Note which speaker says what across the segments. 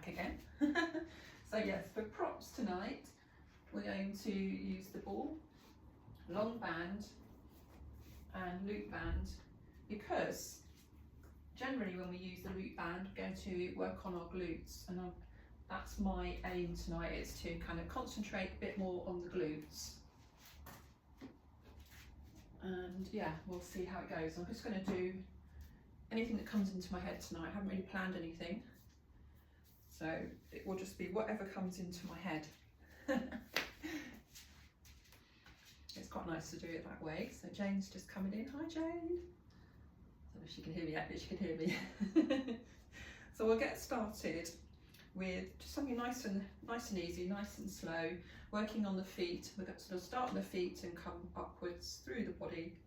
Speaker 1: again. So yes, for props tonight, we're going to use the ball, long band and loop band, because generally when we use the loop band, we're going to work on our glutes, and that's my aim tonight, is to kind of concentrate a bit more on the glutes. And yeah, we'll see how it goes. I'm just going to do anything that comes into my head tonight. I haven't really planned anything, so it will just be whatever comes into my head. It's quite nice to do it that way. So Jane's just coming in. Hi Jane. I don't know if she can hear me yet, but she can hear me. So we'll get started with just something nice and easy, nice and slow, working on the feet. We're going to sort of start on the feet and come upwards through the body.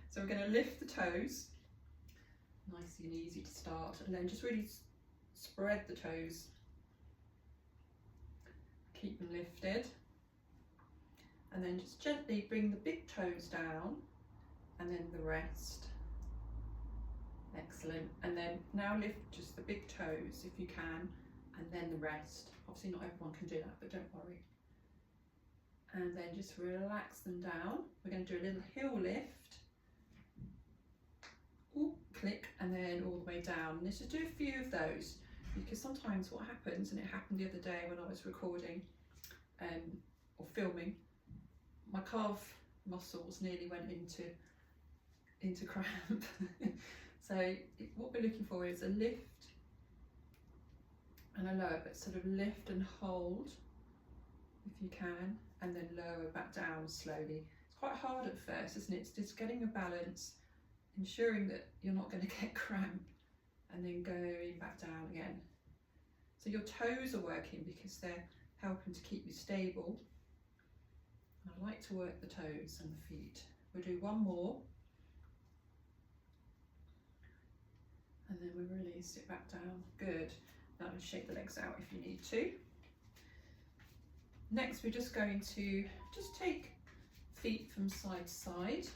Speaker 1: So we're going to lift the toes, nice and easy to start, and then just really spread the toes. Keep them lifted, and then just gently bring the big toes down, and then the rest. Excellent. And then now lift just the big toes if you can, and then the rest. Obviously not everyone can do that, but don't worry. And then just relax them down. We're going to do a little heel lift. Ooh, click, and then all the way down. And let's just do a few of those, because sometimes what happens, and it happened the other day when I was recording or filming, my calf muscles nearly went into cramp. So what we're looking for is a lift and a lower, but sort of lift and hold if you can, and then lower back down slowly. It's quite hard at first, isn't it? It's just getting a balance, ensuring that you're not going to get cramp, and then going back down again. So your toes are working because they're helping to keep you stable. I like to work the toes and the feet. We'll do one more, and then we release it back down. Good. Now shake the legs out if you need to. Next, we're just going to just take feet from side to side.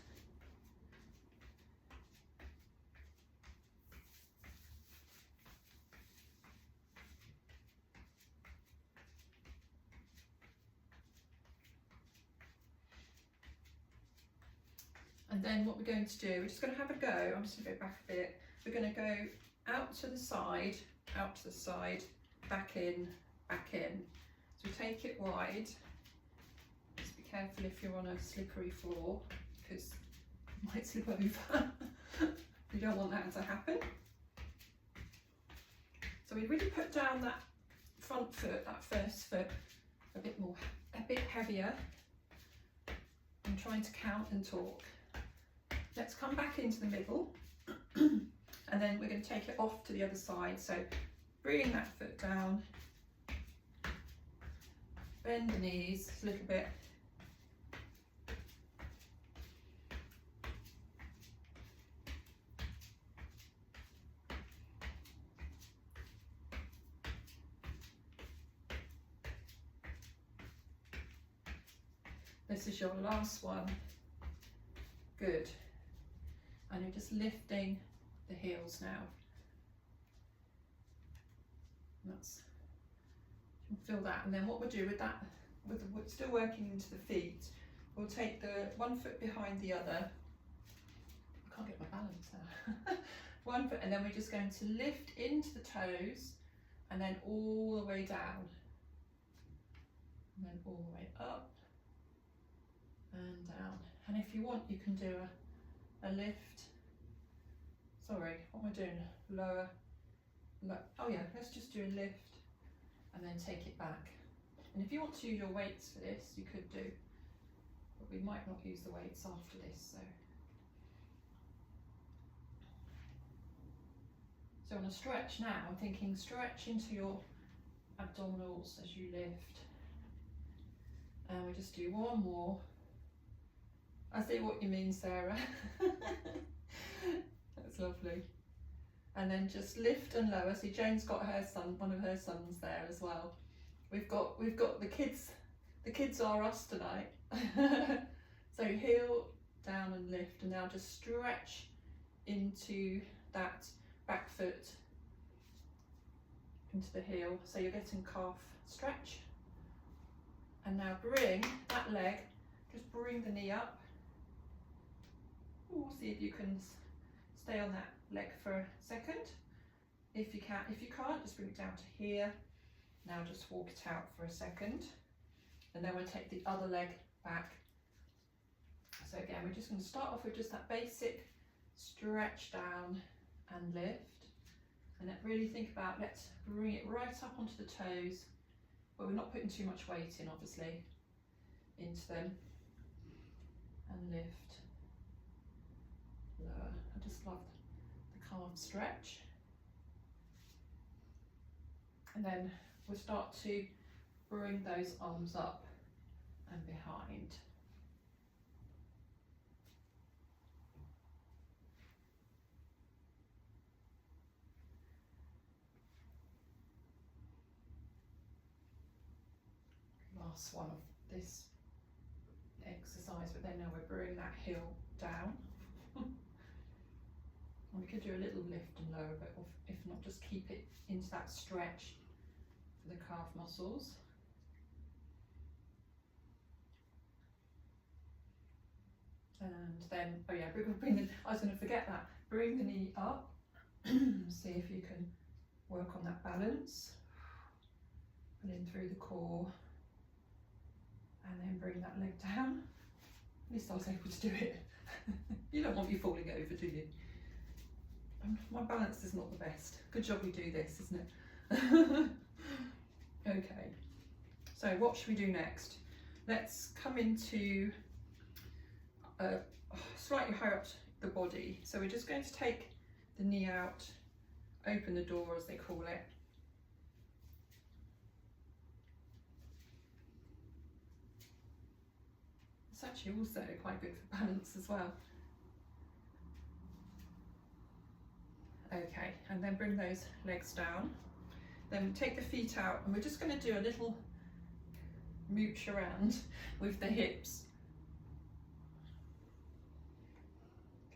Speaker 1: And then what we're going to do, we're just going to have a go. I'm just going to go back a bit. We're going to go out to the side, back in, back in. So take it wide. Just be careful if you're on a slippery floor, because you might slip over. You don't want that to happen. So we really put down that front foot, that first foot, a bit heavier. I'm trying to count and talk. Let's come back into the middle, and then we're going to take it off to the other side. So bring that foot down, bend the knees a little bit, this is your last one. Good. And you're just lifting the heels now. That's, you can feel that. And then what we'll do with that, we're still working into the feet, we'll take the one foot behind the other. I can't get my balance now. One foot, and then we're just going to lift into the toes, and then all the way down, and then all the way up and down. And if you want, you can do a lift. Sorry, what am I doing? Lower. Oh yeah, let's just do a lift and then take it back. And if you want to use your weights for this, you could do, but we might not use the weights after this. So on a stretch now, I'm thinking stretch into your abdominals as you lift. And we just do one more. I see what you mean, Sarah. That's lovely. And then just lift and lower. See, Jane's got her son, one of her sons there as well. We've got the kids. The kids are us tonight. So heel down and lift, and now just stretch into that back foot. into the heel, so you're getting calf stretch. And now bring that leg, just bring the knee up. Ooh, see if you can stay on that leg for a second. If you can, if you can't, just bring it down to here. Now just walk it out for a second. And then we'll take the other leg back. So again, we're just going to start off with just that basic stretch down and lift. And then really think about, let's bring it right up onto the toes, but we're not putting too much weight in, obviously, into them. And lift, lower. I just love the calf stretch. And then we'll start to bring those arms up and behind. Last one of this exercise, but then now we're bringing that heel down. And we could do a little lift and lower, but if not, just keep it into that stretch for the calf muscles. And then, oh yeah, I was going to forget that. Bring the knee up. See if you can work on that balance. Pull in through the core. And then bring that leg down. At least I was able to do it. You don't want me falling over, do you? My balance is not the best. Good job we do this, isn't it? Okay, so what should we do next? Let's come into slightly higher up the body. So we're just going to take the knee out, open the door as they call it. It's actually also quite good for balance as well. Okay, and then bring those legs down. Then take the feet out, and we're just going to do a little mooch around with the hips.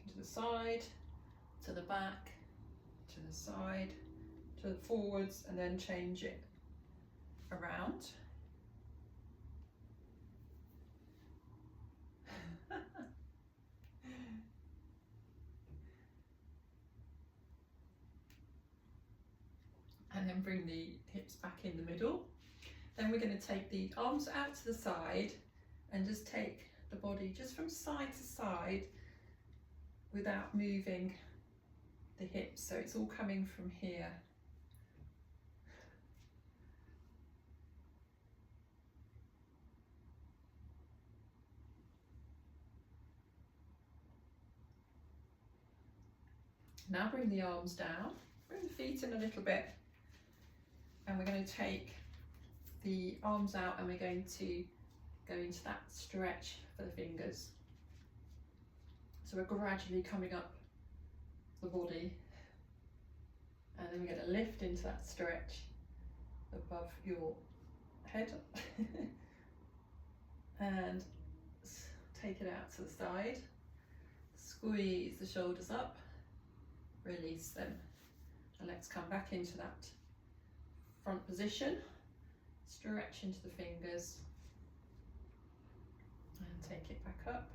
Speaker 1: To the side, to the back, to the side, to the forwards, and then change it around. And then bring the hips back in the middle. Then we're going to take the arms out to the side and just take the body just from side to side without moving the hips, so it's all coming from here. Now bring the arms down, bring the feet in a little bit, and we're going to take the arms out and we're going to go into that stretch for the fingers. So we're gradually coming up the body, and then we're going to lift into that stretch above your head and take it out to the side. Squeeze the shoulders up, release them, and let's come back into that front position. Stretch into the fingers and take it back up.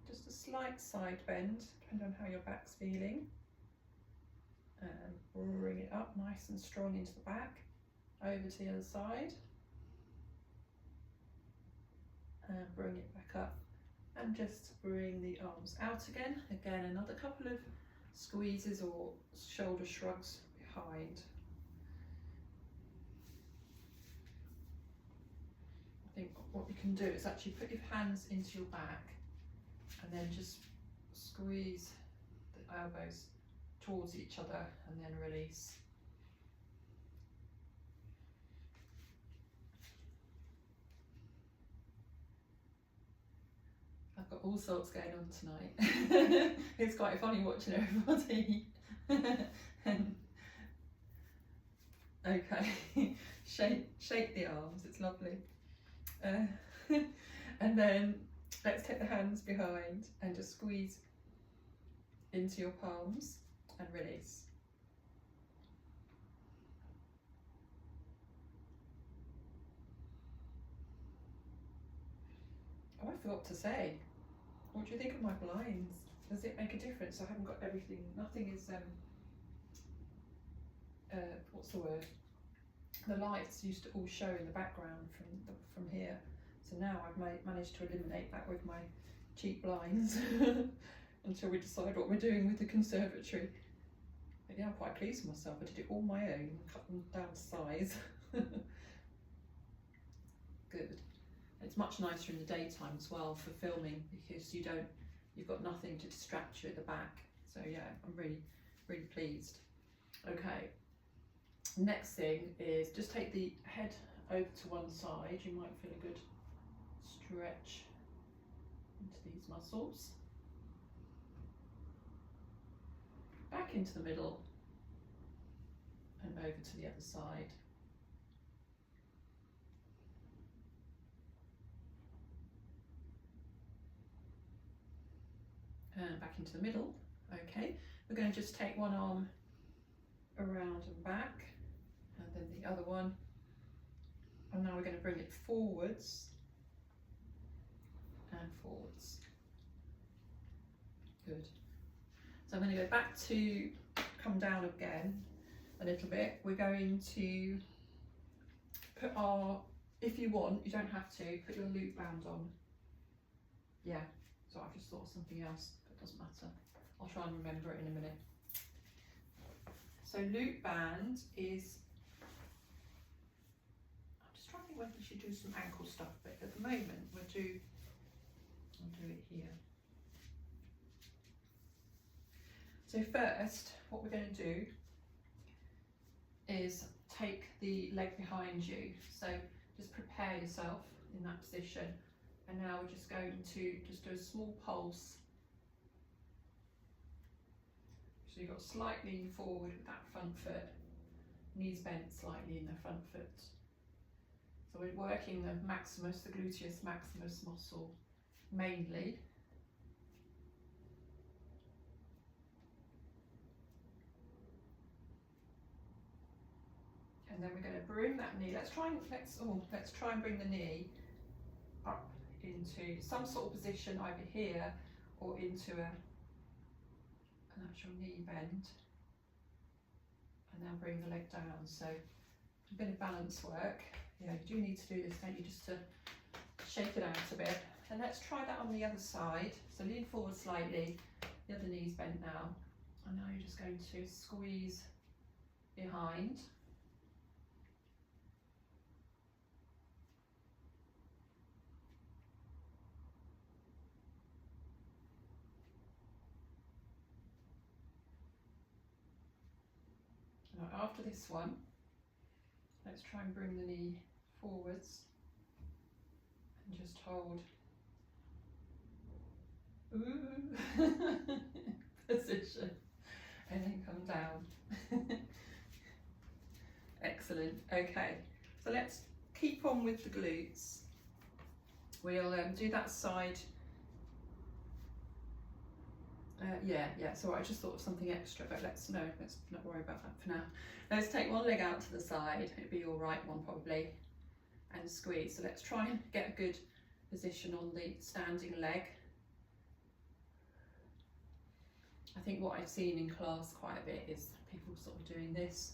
Speaker 1: Just a slight side bend, depending on how your back's feeling. And bring it up nice and strong into the back, over to the other side. And bring it back up. And just bring the arms out again. Again, another couple of squeezes or shoulder shrugs behind. I think what you can do is actually put your hands into your back and then just squeeze the elbows towards each other and then release. I've got all sorts going on tonight. It's quite funny watching everybody. Okay, shake the arms, it's lovely. And then let's take the hands behind and just squeeze into your palms and release. forgot to say, what do you think of my blinds? Does it make a difference? I haven't got everything, nothing is, what's the word? The lights used to all show in the background from here. So now I've managed to eliminate that with my cheap blinds until we decide what we're doing with the conservatory. But yeah, I'm quite pleased with myself. I did it all my own, cut them down to size. Good. It's much nicer in the daytime as well for filming, because you've got nothing to distract you at the back. So yeah, I'm really, really pleased. Okay, next thing is just take the head over to one side. You might feel a good stretch into these muscles. Back into the middle and over to the other side. And back into the middle. Okay, we're going to just take one arm around and back, and then the other one, and now we're going to bring it forwards and forwards. Good. So I'm going to go back to come down again a little bit. We're going to put our, if you want, you don't have to, put your loop band on. Yeah, so I've just thought of something else, but it doesn't matter. I'll try and remember it in a minute. So loop band is, I'm just trying to think whether we should do some ankle stuff, but at the moment I'll do it here. So first, what we're going to do is take the leg behind you. So just prepare yourself in that position. And now we're just going to just do a small pulse. So you've got slight lean forward with that front foot, knees bent slightly in the front foot. So we're working the maximus, the gluteus maximus muscle mainly. And then we're going to bring that knee. Let's try and bring the knee up into some sort of position, either here or into an actual knee bend, and then bring the leg down. So a bit of balance work. Yeah, you do need to do this, don't you, just to shake it out a bit. And let's try that on the other side. So lean forward slightly, the other knee's bent now, and now you're just going to squeeze behind. Now after this one, let's try and bring the knee forwards and just hold. Ooh. Position, and then come down. Excellent. Okay, so let's keep on with the glutes. We'll do that side. Yeah, so I just thought of something extra, but let's not worry about that for now. Let's take one leg out to the side, it'd be your right one probably, and squeeze. So let's try and get a good position on the standing leg. I think what I've seen in class quite a bit is people sort of doing this.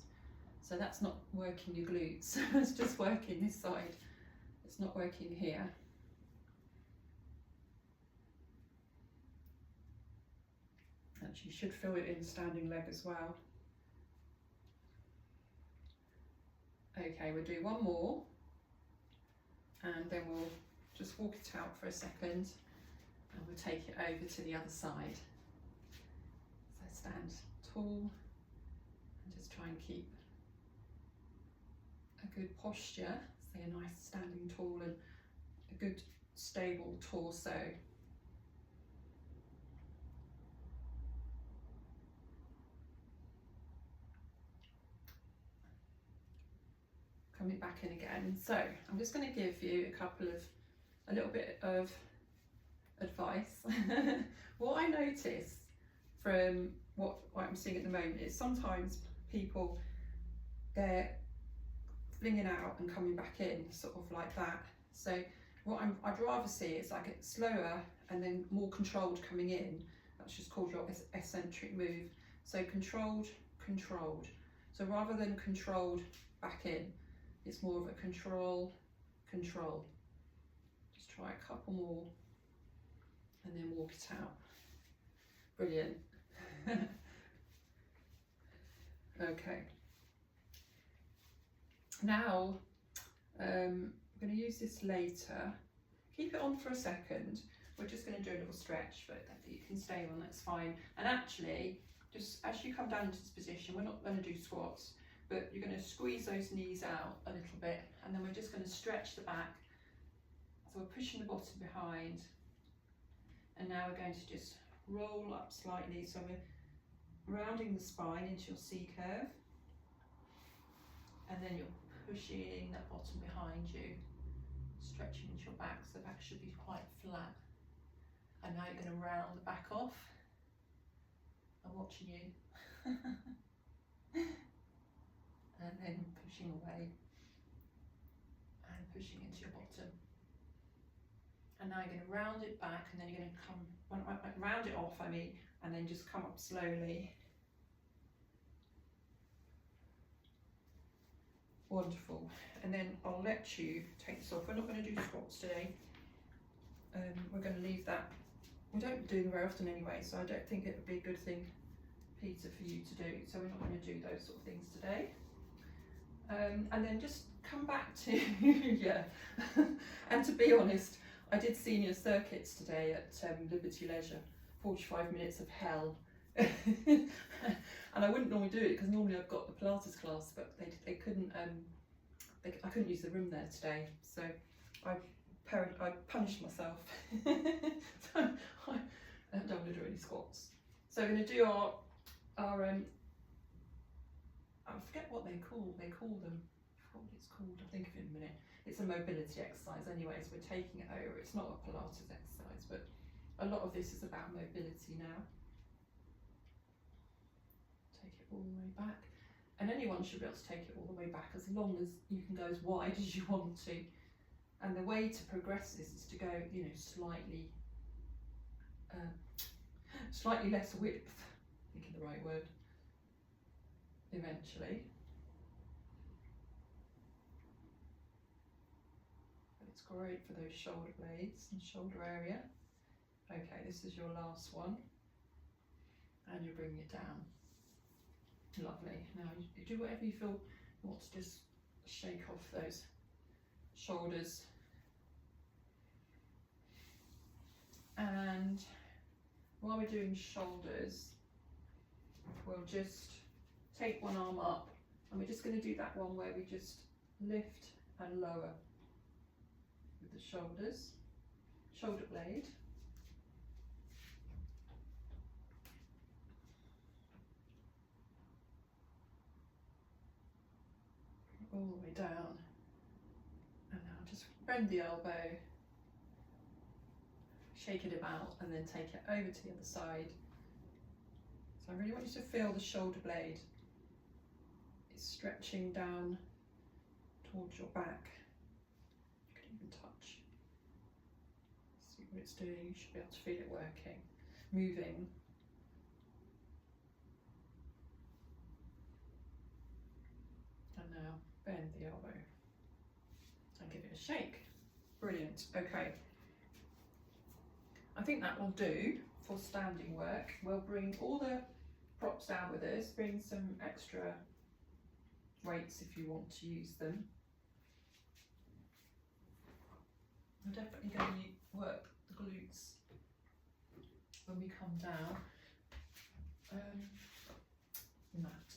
Speaker 1: So that's not working your glutes, it's just working this side. It's not working here. Actually, you should feel it in the standing leg as well. Okay, we'll do one more, and then we'll just walk it out for a second, and we'll take it over to the other side. So stand tall, and just try and keep a good posture, say a nice standing tall and a good stable torso. Coming back in again. So I'm just going to give you a little bit of advice. What I notice from what I'm seeing at the moment is sometimes people, they're flinging out and coming back in sort of like that. So what I'd rather see is like it slower and then more controlled coming in. That's just called your eccentric move. So controlled, controlled. So rather than controlled back in, it's more of a control, control. Just try a couple more and then walk it out. Brilliant. Okay. Now, I'm going to use this later. Keep it on for a second. We're just going to do a little stretch, but you can stay on, that's fine. And actually, just as you come down into this position, we're not going to do squats, but you're going to squeeze those knees out a little bit, and then we're just going to stretch the back. So we're pushing the bottom behind, and now we're going to just roll up slightly. So we're rounding the spine into your C curve, and then you're pushing that bottom behind you, stretching into your back, so the back should be quite flat. And now you're going to round the back off. I'm watching you. And then pushing away and pushing into your bottom. And now you're going to round it back, and then you're going to come, round it off, I mean, and then just come up slowly. Wonderful. And then I'll let you take this off. We're not going to do squats today. We're going to leave that. We don't do them very often anyway, so I don't think it would be a good thing, Peter, for you to do. So we're not going to do those sort of things today. And then just come back to, yeah. And to be honest, I did senior circuits today at Liberty Leisure, 45 minutes of hell. And I wouldn't normally do it because normally I've got the Pilates class, but they couldn't, I couldn't use the room there today. So I punished myself. So I don't want to do any squats. So we're going to do our I forget what they call them. I forgot what it's called. I'll think of it in a minute. It's a mobility exercise anyway, so we're taking it over. It's not a Pilates exercise, but a lot of this is about mobility now. Take it all the way back. And anyone should be able to take it all the way back as long as you can go as wide as you want to. And the way to progress this is to go, you know, slightly less width, thinking the right word, eventually. But it's great for those shoulder blades and shoulder area. Okay, this is your last one. And you bring it down. Lovely. Now you do whatever you feel you want to, just shake off those shoulders. And while we're doing shoulders, we'll just take one arm up, and we're just going to do that one where we just lift and lower with the shoulders, shoulder blade. All the way down, and now just bend the elbow, shake it about, and then take it over to the other side. So I really want you to feel the shoulder blade is stretching down towards your back. You can even touch. See what it's doing. You should be able to feel it working, moving. And now bend the elbow and give it a shake. Brilliant. Okay. I think that will do for standing work. We'll bring all the props down with us, bring some extra weights if you want to use them. I'm definitely going to work the glutes when we come down. Mat.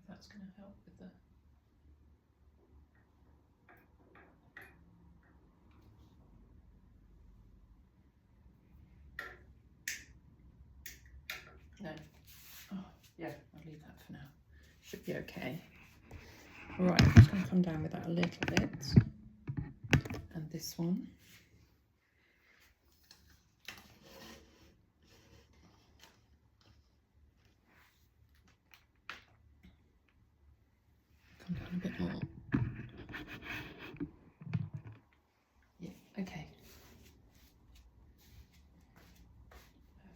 Speaker 1: That's going to help with the should be okay. All right, I'm just going to come down with that a little bit. And this one. Come down a bit more. Yeah, okay.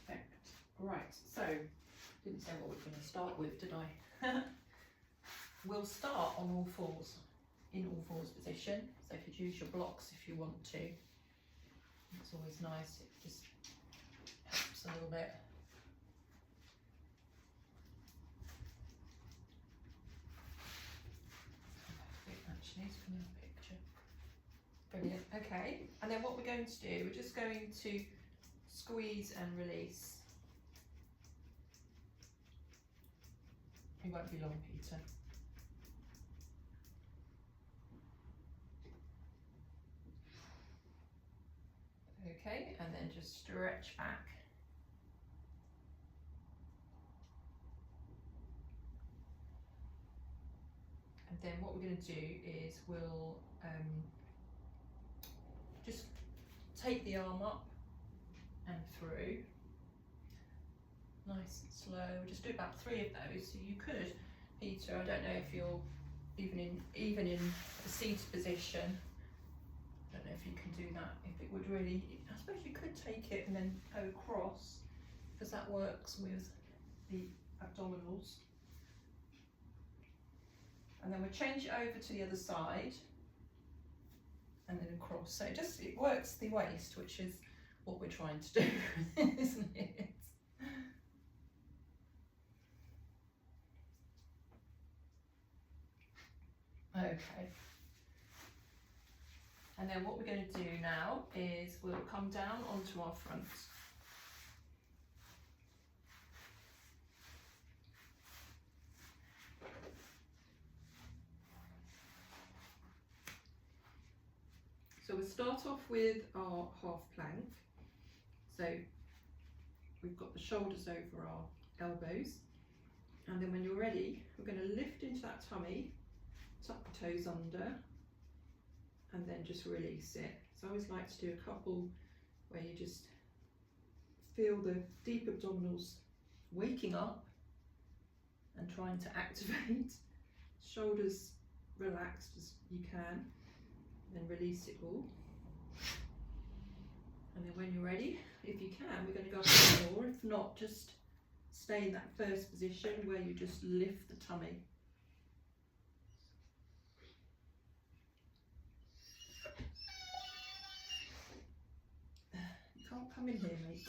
Speaker 1: Perfect. Right, so, didn't say what we're going to start with, did I? We'll start on all fours, in all fours position. So you could use your blocks if you want to. It's always nice, it just helps a little bit. Actually, it's from the picture. Brilliant, okay. And then what we're going to do, we're just going to squeeze and release. It won't be long, Peter. Okay, and then just stretch back. And then what we're going to do is we'll just take the arm up and through. Nice and slow. We'll just do about 3 of those. So you could, Peter, I don't know if you're even in a seated position. I don't know if you can do that. If it would really, I suppose you could take it and then go across, because that works with the abdominals. And then we'll change it over to the other side and then across. So it works the waist, which is what we're trying to do, isn't it? Okay. And then what we're going to do now is we'll come down onto our front. So we'll start off with our half plank. So we've got the shoulders over our elbows. And then when you're ready, we're going to lift into that tummy, tuck the toes under, and then just release it. So I always like to do a couple where you just feel the deep abdominals waking up and trying to activate. Shoulders relaxed as you can, then release it all. And then when you're ready, if you can, we're going to go up a bit more. If not, just stay in that first position where you just lift the tummy. You can't come in here, mate.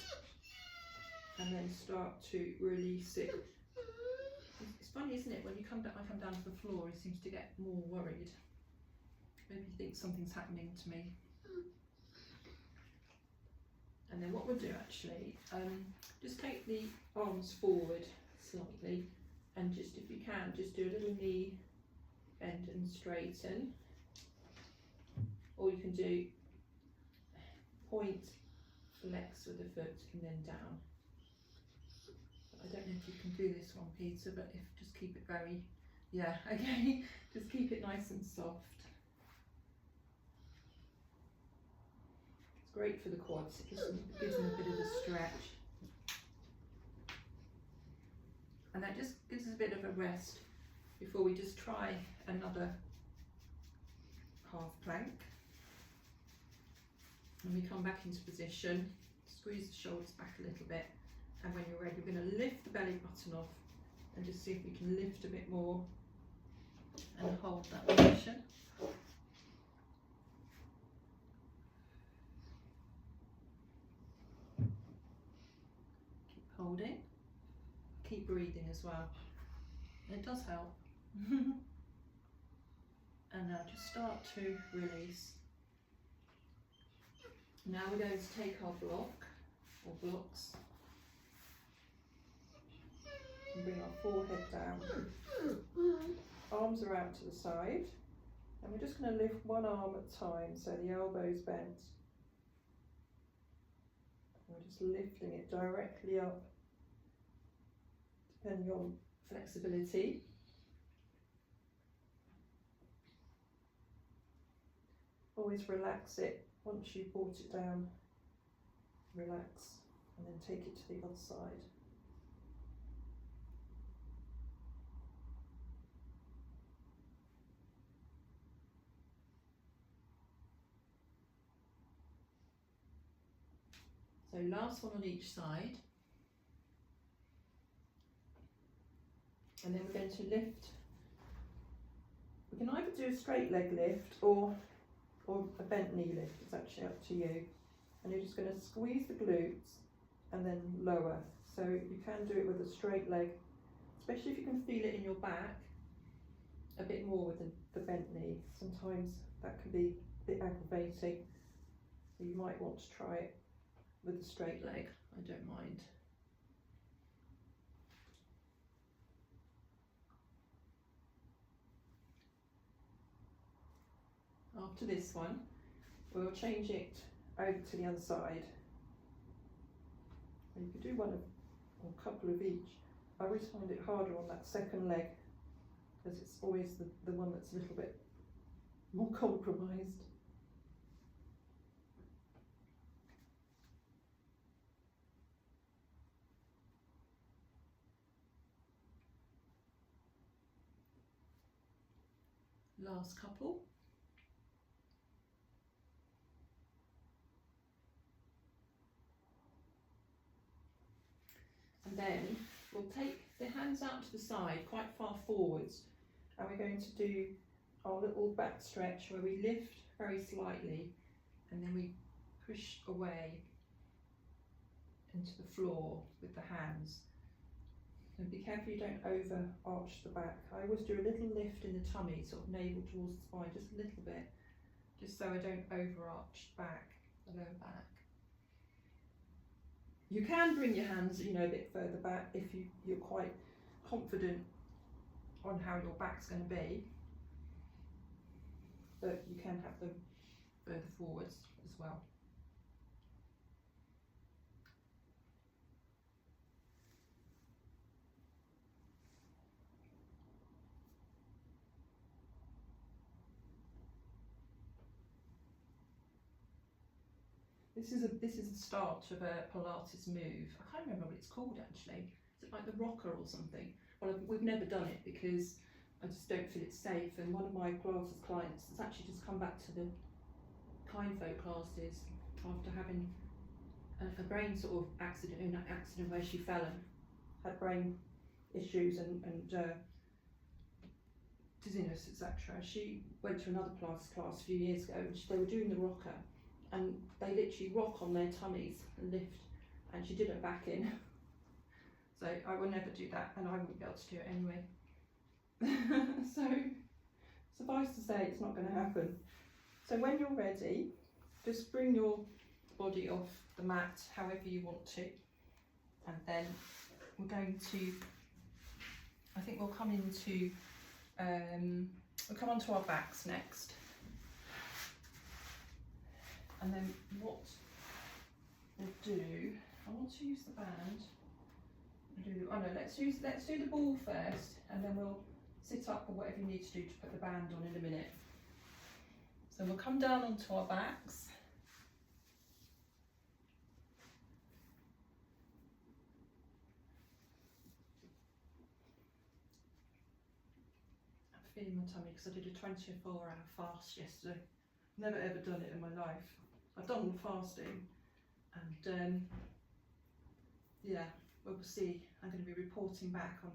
Speaker 1: And then start to release it. It's funny, isn't it? When you come down, I come down to the floor, he seems to get more worried. Maybe he thinks something's happening to me. And then what we'll do actually, just take the arms forward slightly, and just, if you can, just do a little knee bend and straighten. Or you can do point, flex with the foot and then down. But I don't know if you can do this one, Peter, but if just keep it very, yeah, okay, just keep it nice and soft. It's great for the quads, it gives them a bit of a stretch. And that just gives us a bit of a rest before we just try another half plank. And we come back into position, squeeze the shoulders back a little bit, and when you're ready, we're going to lift the belly button off and just see if we can lift a bit more and hold that position. Keep holding, keep breathing as well. It does help. And now just start to release. Now we're going to take our block or blocks and bring our forehead down. Arms are out to the side, and we're just going to lift one arm at a time, so the elbow's bent. We're just lifting it directly up, depending on flexibility. always relax it once you've brought it down. Relax and then take it to the other side. So last one on each side. And then we're going to lift. We can either do a straight leg lift or a bent knee lift. It's actually up to you. And you're just going to squeeze the glutes and then lower. So you can do it with a straight leg, especially if you can feel it in your back a bit more with the bent knee. Sometimes that can be a bit aggravating. So you might want to try it with a straight leg. I don't mind. After this one, we'll change it over to the other side. And you could do one of, or a couple of each. I always find it harder on that second leg because it's always the one that's a little bit more compromised. Last couple. And then we'll take the hands out to the side, quite far forwards, and we're going to do our little back stretch where we lift very slightly and then we push away into the floor with the hands. And be careful you don't over arch the back. I always do a little lift in the tummy, sort of navel towards the spine, just a little bit, just so I don't over arch back, the lower back. You can bring your hands, you know, a bit further back if you're quite confident on how your back's going to be, but you can have them further forwards as well. This is the start of a Pilates move. I can't remember what it's called actually. Is it like the rocker or something? Well, we've never done it because I just don't feel it's safe. And one of my Pilates clients has actually just come back to the kind folk classes after having a brain sort of accident, in an accident where she fell and had brain issues and dizziness, etc. She went to another Pilates class a few years ago and they were doing the rocker. And they literally rock on their tummies and lift, and she did her back in. So I will never do that, and I wouldn't be able to do it anyway. So suffice to say, it's not going to happen. So when you're ready, just bring your body off the mat however you want to, and then we're going to, I think we'll come into, we'll come onto our backs next. And then what we'll do, I want to use the band. Let's do the ball first, and then we'll sit up or whatever you need to do to put the band on in a minute. So we'll come down onto our backs. I'm feeling my tummy because I did a 24-hour fast yesterday. Never ever done it in my life. I've done fasting, and yeah, we'll see. I'm going to be reporting back on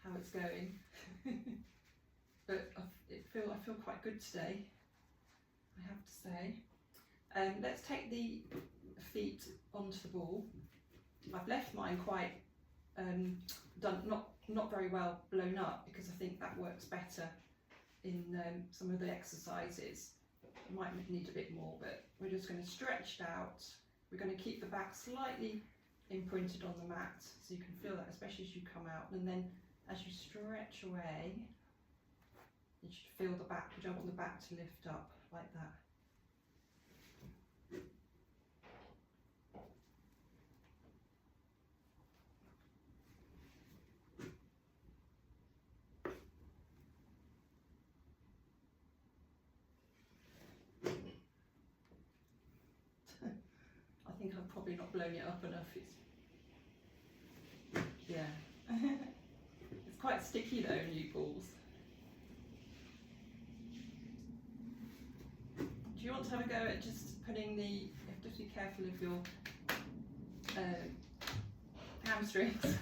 Speaker 1: how it's going. But I feel quite good today, I have to say. Let's take the feet onto the ball. I've left mine quite not very well blown up because I think that works better in some of the exercises. You might need a bit more, but we're just going to stretch it out. We're going to keep the back slightly imprinted on the mat so you can feel that, especially as you come out. And then as you stretch away, you should feel the back. You don't want the back to lift up like that. probably not blown it up enough. Yeah. It's quite sticky though, new balls. Do you want to have a go at just putting you have to be careful of your hamstrings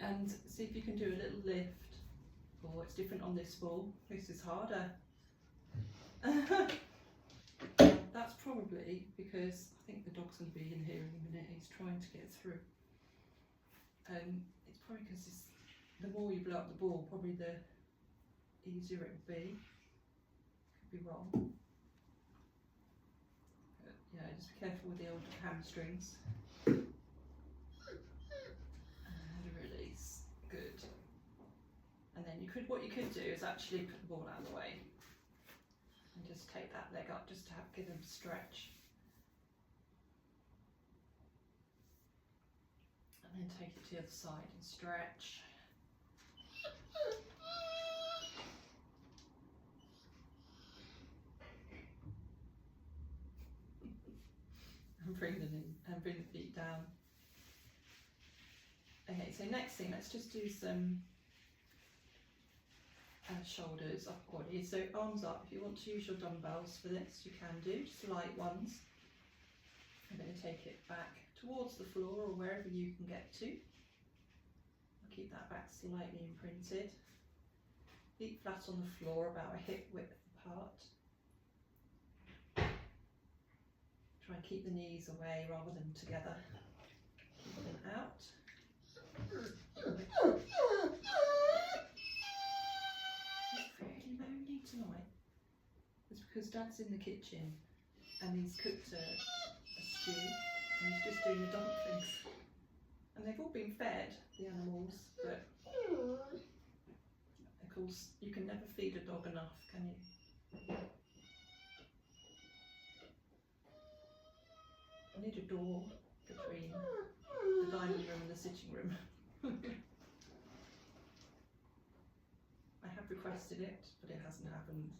Speaker 1: and see if you can do a little lift. Oh, it's different on this ball. This is harder. That's probably because I think the dog's going to be in here in a minute. He's trying to get through. It's probably because the more you blow up the ball, probably the easier it will be. Could be wrong. But, yeah, just be careful with the old hamstrings. And release. Good. And then what you could do is actually put the ball out of the way and just take that leg up just to give them a stretch. And then take it to the other side and stretch. And bring them in and bring the feet down. Okay, so next thing, let's just do some shoulders up body. So arms up. If you want to use your dumbbells for this, you can do, just light ones. I'm going to take it back towards the floor or wherever you can get to. I'll keep that back slightly imprinted. Feet flat on the floor, about a hip width apart. Try and keep the knees away rather than together. Keep them out. Tonight. It's because Dad's in the kitchen and he's cooked a stew and he's just doing the dumplings. And they've all been fed, the animals, but of course you can never feed a dog enough, can you? I need a door between the dining room and the sitting room. I have requested it, but it hasn't happened.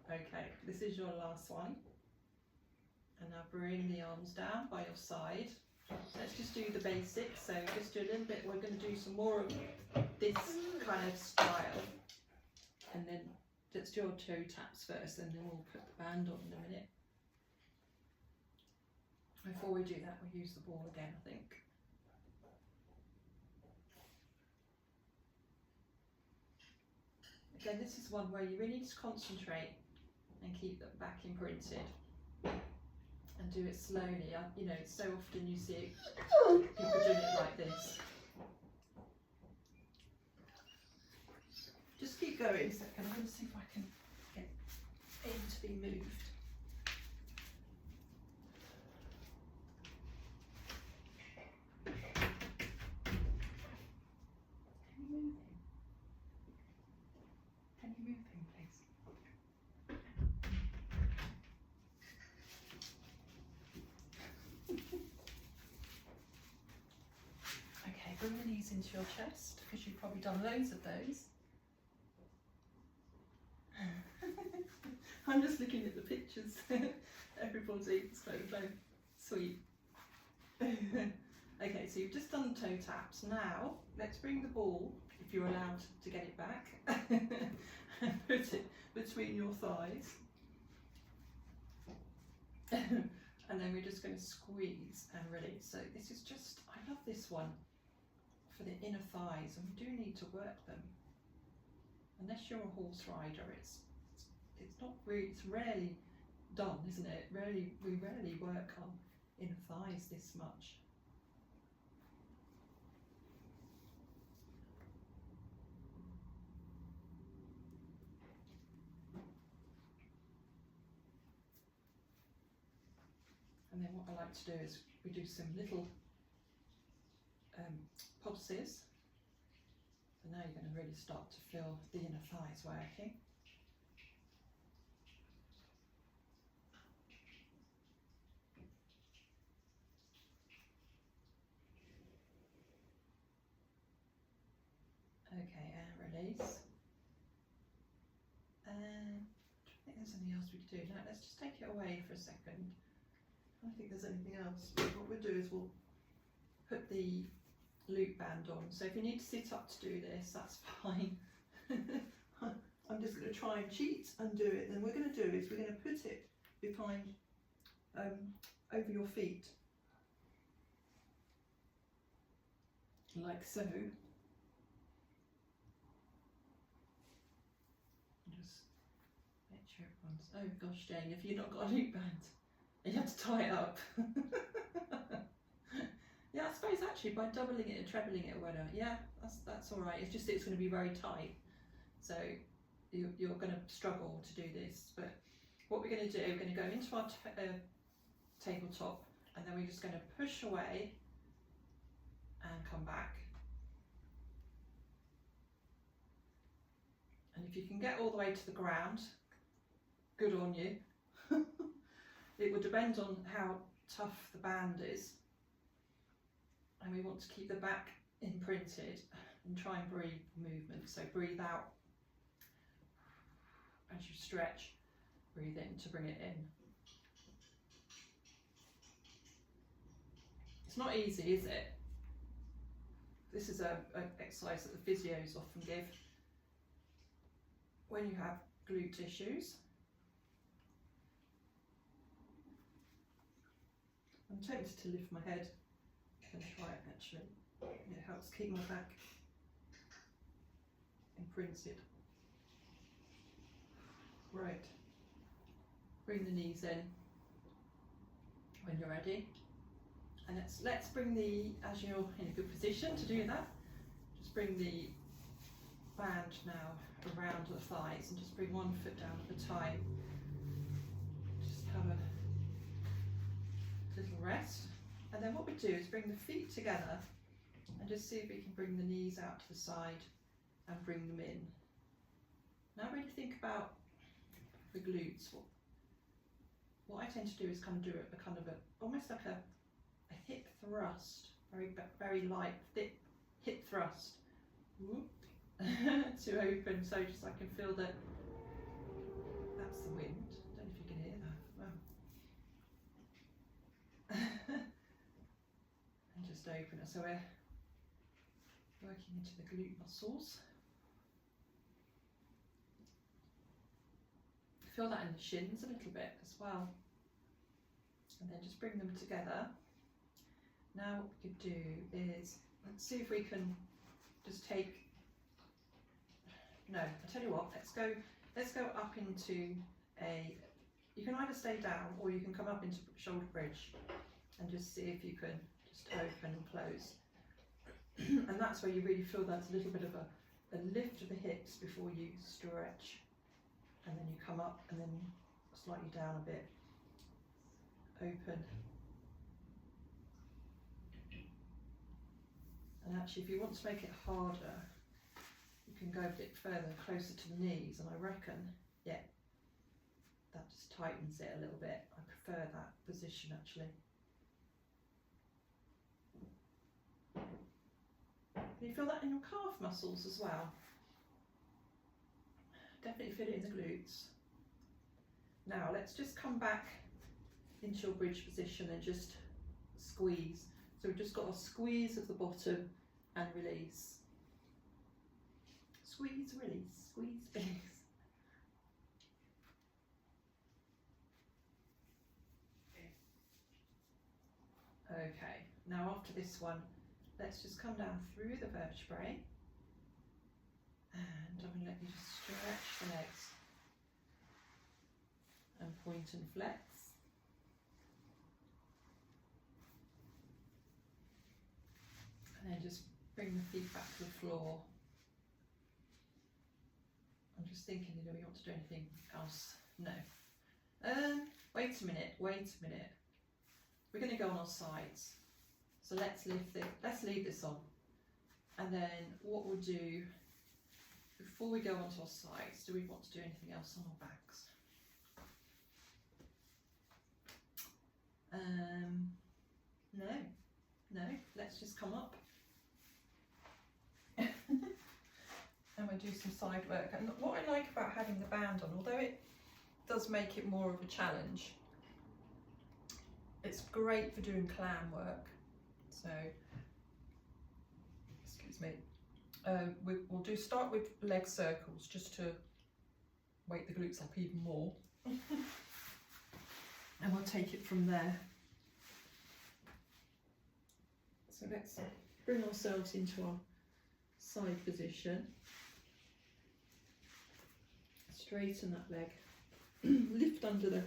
Speaker 1: Okay, this is your last one. And now bring the arms down by your side. Let's just do the basics. So just do a little bit, we're going to do some more of this kind of style. And then let's do our toe taps first, and then we'll put the band on in a minute. Before we do that, we'll use the ball again, I think. Again, this is one where you really need to concentrate and keep that back imprinted and do it slowly. You know, so often you see people doing it like this. Just keep going a second. I'm going to see if I can get it to be moved. Bring the knees into your chest, because you've probably done loads of those. I'm just looking at the pictures. Everybody, so sweet. Okay, so you've just done toe taps. Now, let's bring the ball, if you're allowed to get it back, and put it between your thighs. And then we're just going to squeeze and release. So this is just, I love this one. For the inner thighs, and we do need to work them. Unless you're a horse rider, it's not really, it's rarely done, isn't it? We rarely work on inner thighs this much. And then what I like to do is we do some little pulses. So now you're going to really start to feel the inner thighs working. Okay, and release. And I think there's anything else we could do. Now let's just take it away for a second. I don't think there's anything else. But what we'll do is we'll put the loop band on. So if you need to sit up to do this, that's fine. I'm just going to try and cheat and do it. Then what we're going to do is we're going to put it behind, over your feet, like so. Just make sure everyone's. Oh gosh, Jane, if you've not got a loop band, you have to tie it up. Yeah, I suppose actually by doubling it and trebling it or whatever, yeah, that's all right. It's just it's going to be very tight, so you're going to struggle to do this. But what we're going to do, we're going to go into our tabletop, and then we're just going to push away and come back. And if you can get all the way to the ground, good on you. It would depend on how tough the band is. And we want to keep the back imprinted and try and breathe movement. So breathe out as you stretch, breathe in to bring it in. It's not easy, is it? This is an exercise that the physios often give when you have glute issues. I'm tempted to lift my head and try it actually. It helps keep my back imprinted. Right, bring the knees in when you're ready. And let's bring the, as you're in a good position to do that, just bring the band now around the thighs and just bring one foot down at a time. Just have a little rest. And then what we do is bring the feet together and just see if we can bring the knees out to the side and bring them in. Now really think about the glutes. What I tend to do is kind of do a kind of almost like a hip thrust, very light, thick hip thrust to open. So just I can feel that. That's the wind. I don't know if you can hear that. Wow. And just open it. So we're working into the glute muscles. Feel that in the shins a little bit as well. And then just bring them together. Now what we could do is, let's see if we can just take, no, I'll tell you what, let's go up into you can either stay down or you can come up into shoulder bridge and just see if you can just open and close. And that's where you really feel that's a little bit of a lift of the hips before you stretch. And then you come up and then slightly down a bit, open. And actually if you want to make it harder, you can go a bit further, closer to the knees, and I reckon, yeah, that just tightens it a little bit. I prefer that position actually. Can you feel that in your calf muscles as well? Definitely feel it in the glutes. Now let's just come back into your bridge position and just squeeze. So we've just got a squeeze of the bottom and release. Squeeze, release, squeeze, release. Okay, now after this one, let's just come down through the vertebrae. And I'm going to let you just stretch the legs and point and flex. And then just bring the feet back to the floor. I'm just thinking, do we want to do anything else? No. Wait a minute. We're going to go on our sides. So let's leave this on. And then what we'll do, before we go onto our sides, do we want to do anything else on our backs? No, let's just come up. And we'll do some side work. And what I like about having the band on, although it does make it more of a challenge. It's great for doing clam work. So, excuse me. We'll start with leg circles just to wake the glutes up even more. And we'll take it from there. So let's bring ourselves into our side position. Straighten that leg. Lift under the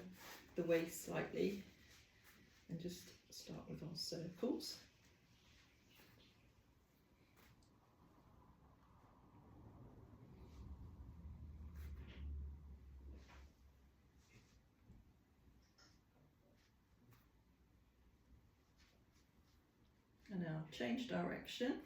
Speaker 1: waist slightly. And just start with our circles. And now change direction.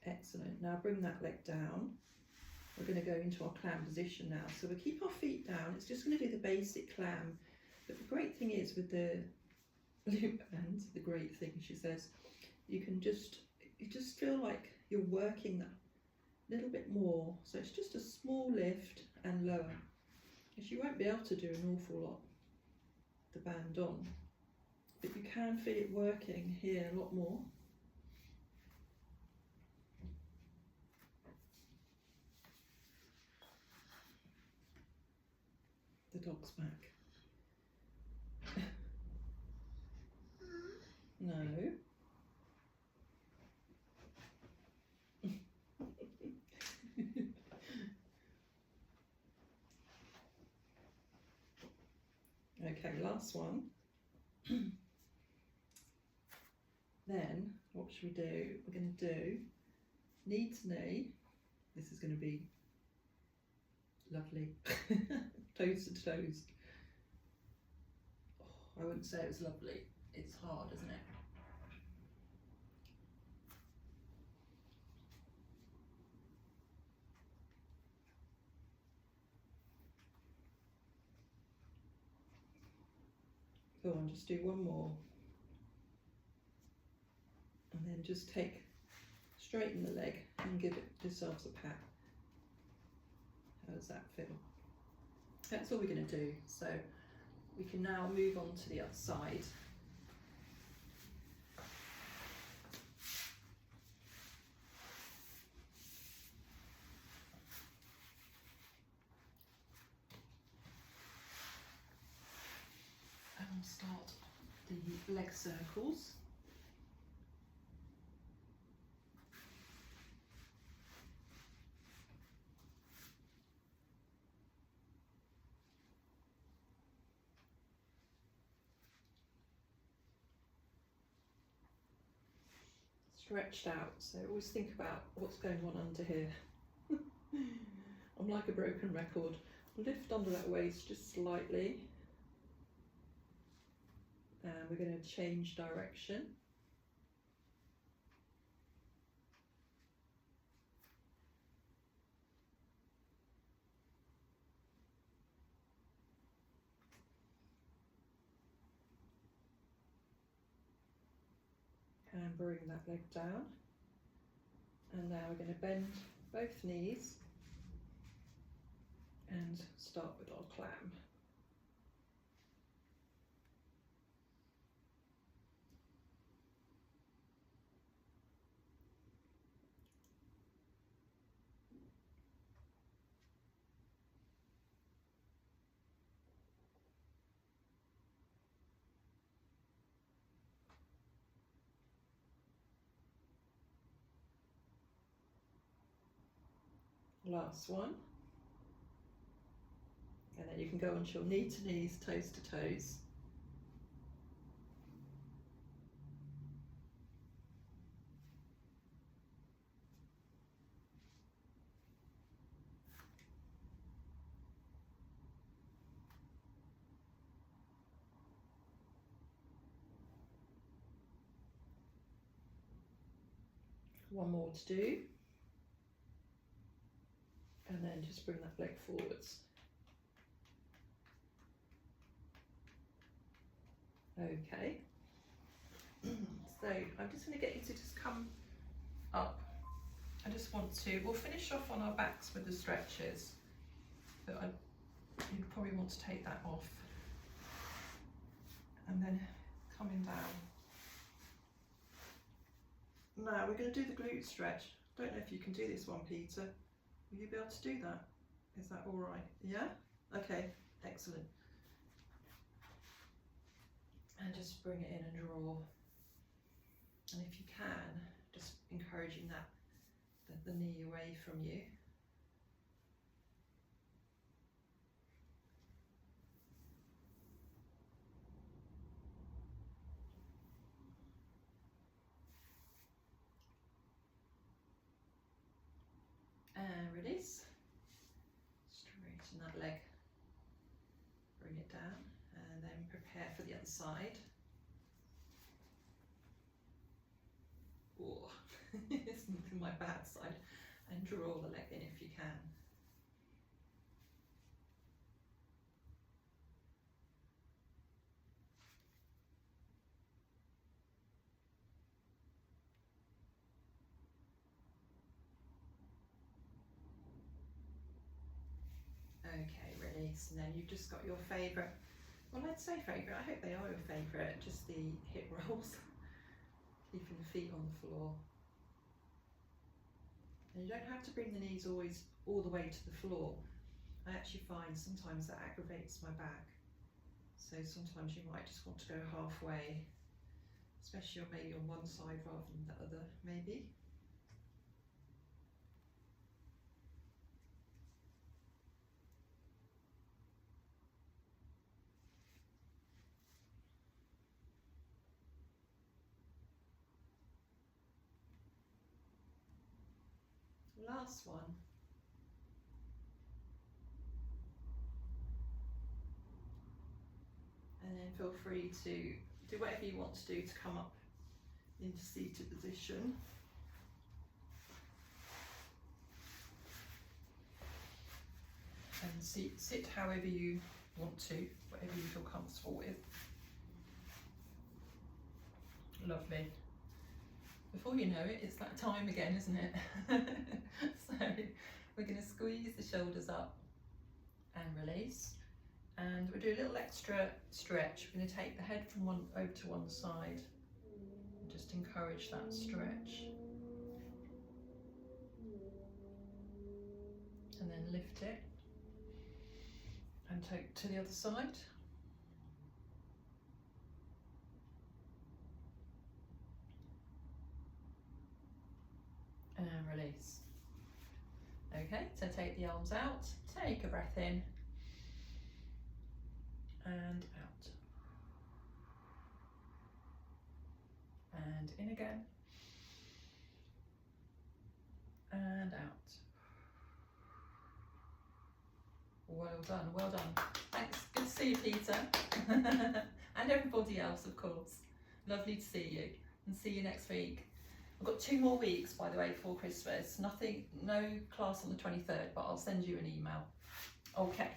Speaker 1: Excellent. Now bring that leg down. We're going to go into our clam position now. So we'll keep our feet down. It's just going to do the basic clam. But the great thing is with the loop band, the great thing, she says, you just feel like you're working that little bit more. So it's just a small lift and lower. Because you won't be able to do an awful lot the band on. But you can feel it working here a lot more. The dog's back. No. Okay, last one. Then, what should we do? We're going to do knee to knee. This is going to be lovely. Toes to toes. Oh, I wouldn't say it was lovely. It's hard, isn't it? Go on, just do one more. And then just straighten the leg and give yourselves a pat. How does that feel? That's all we're going to do. So we can now move on to the other side. And we'll start the leg circles. Stretched out, so always think about what's going on under here. I'm like a broken record. Lift under that waist just slightly, and we're going to change direction. And bring that leg down. And now we're going to bend both knees and start with our clam. Last one. And then you can go onto your knee to knees, toes to toes. One more to do. And then just bring that leg forwards. Okay. So I'm just going to get you to just come up. I just want to, we'll finish off on our backs with the stretches, but you probably want to take that off. And then coming down. Now we're going to do the glute stretch. Don't know if you can do this one, Peter. Will you be able to do that? Is that all right? Yeah? Okay, excellent. And just bring it in and draw. And if you can, just encouraging the knee away from you. And release. Straighten that leg. Bring it down and then prepare for the other side. Oh, it's my bad side. And draw the leg in if you can. Okay, release, and then you've just got your favourite, well, I'd say favourite, I hope they are your favourite, just the hip rolls, keeping the feet on the floor. And you don't have to bring the knees always all the way to the floor. I actually find sometimes that aggravates my back, so sometimes you might just want to go halfway, especially maybe on one side rather than the other, maybe. Last one. And then feel free to do whatever you want to do to come up into seated position. And sit however you want to, whatever you feel comfortable with. Lovely. Before you know it, it's that time again, isn't it? So we're going to squeeze the shoulders up and release. And we'll do a little extra stretch. We're going to take the head from one over to one side and just encourage that stretch. And then lift it and take to the other side. And release. Okay, so take the arms out, take a breath in and out. And in again. And out. Well done, well done. Thanks, good to see you, Peter. And everybody else, of course. Lovely to see you, and see you next week. I've got 2 more weeks, by the way, before Christmas. No class on the 23rd, but I'll send you an email. Okay.